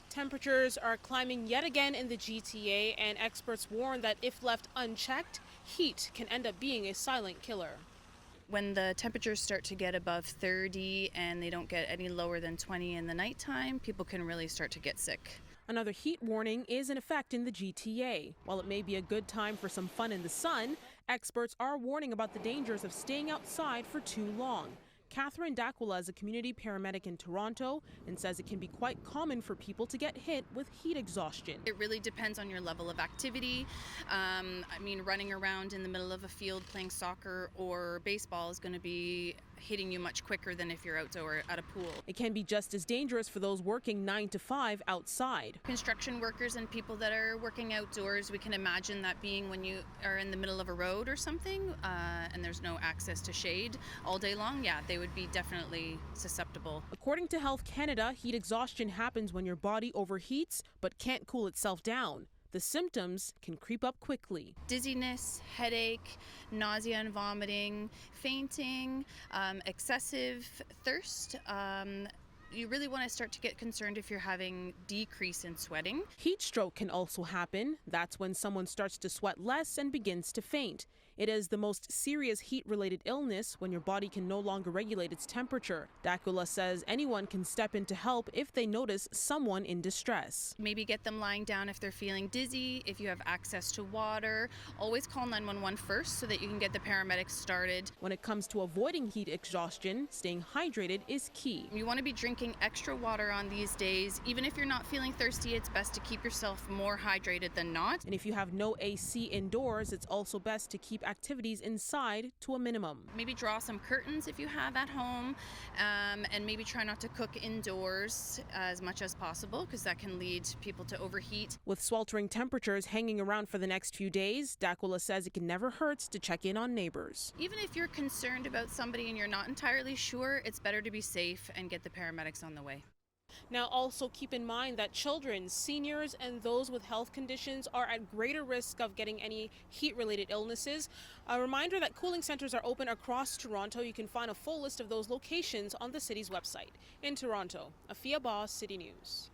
Temperatures are climbing yet again in the GTA, and experts warn that if left unchecked, heat can end up being a silent killer. When the temperatures start to get above 30 and they don't get any lower than 20 in the nighttime, people can really start to get sick. Another heat warning is in effect in the GTA. While it may be a good time for some fun in the sun, experts are warning about the dangers of staying outside for too long. Catherine D'Aquila is a community paramedic in Toronto and says it can be quite common for people to get hit with heat exhaustion. It really depends on your level of activity. Running around in the middle of a field playing soccer or baseball is going to be hitting you much quicker than if you're outdoor at a pool. It can be just as dangerous for those working 9 to 5 outside. Construction workers and people that are working outdoors, we can imagine that being when you are in the middle of a road or something and there's no access to shade all day long, they would be definitely susceptible. According to Health Canada, heat exhaustion happens when your body overheats but can't cool itself down. The symptoms can creep up quickly. Dizziness, headache, nausea and vomiting, fainting, excessive thirst. You really want to start to get concerned if you're having decrease in sweating. Heat stroke can also happen. That's when someone starts to sweat less and begins to faint. It is the most serious heat-related illness when your body can no longer regulate its temperature. D'Aquila says anyone can step in to help if they notice someone in distress. Maybe get them lying down if they're feeling dizzy, if you have access to water. Always call 911 first so that you can get the paramedics started. When it comes to avoiding heat exhaustion, staying hydrated is key. You want to be drinking extra water on these days. Even if you're not feeling thirsty, it's best to keep yourself more hydrated than not. And if you have no AC indoors, it's also best to keep activities inside to a minimum. Maybe draw some curtains if you have at home, and maybe try not to cook indoors as much as possible because that can lead people to overheat. With sweltering temperatures hanging around for the next few days, D'Aquila says it can never hurt to check in on neighbors. Even if you're concerned about somebody and you're not entirely sure, it's better to be safe and get the paramedics on the way. Now, also keep in mind that children, seniors, and those with health conditions are at greater risk of getting any heat-related illnesses. A reminder that cooling centers are open across Toronto. You can find a full list of those locations on the city's website. In Toronto, Afua Baah, City News.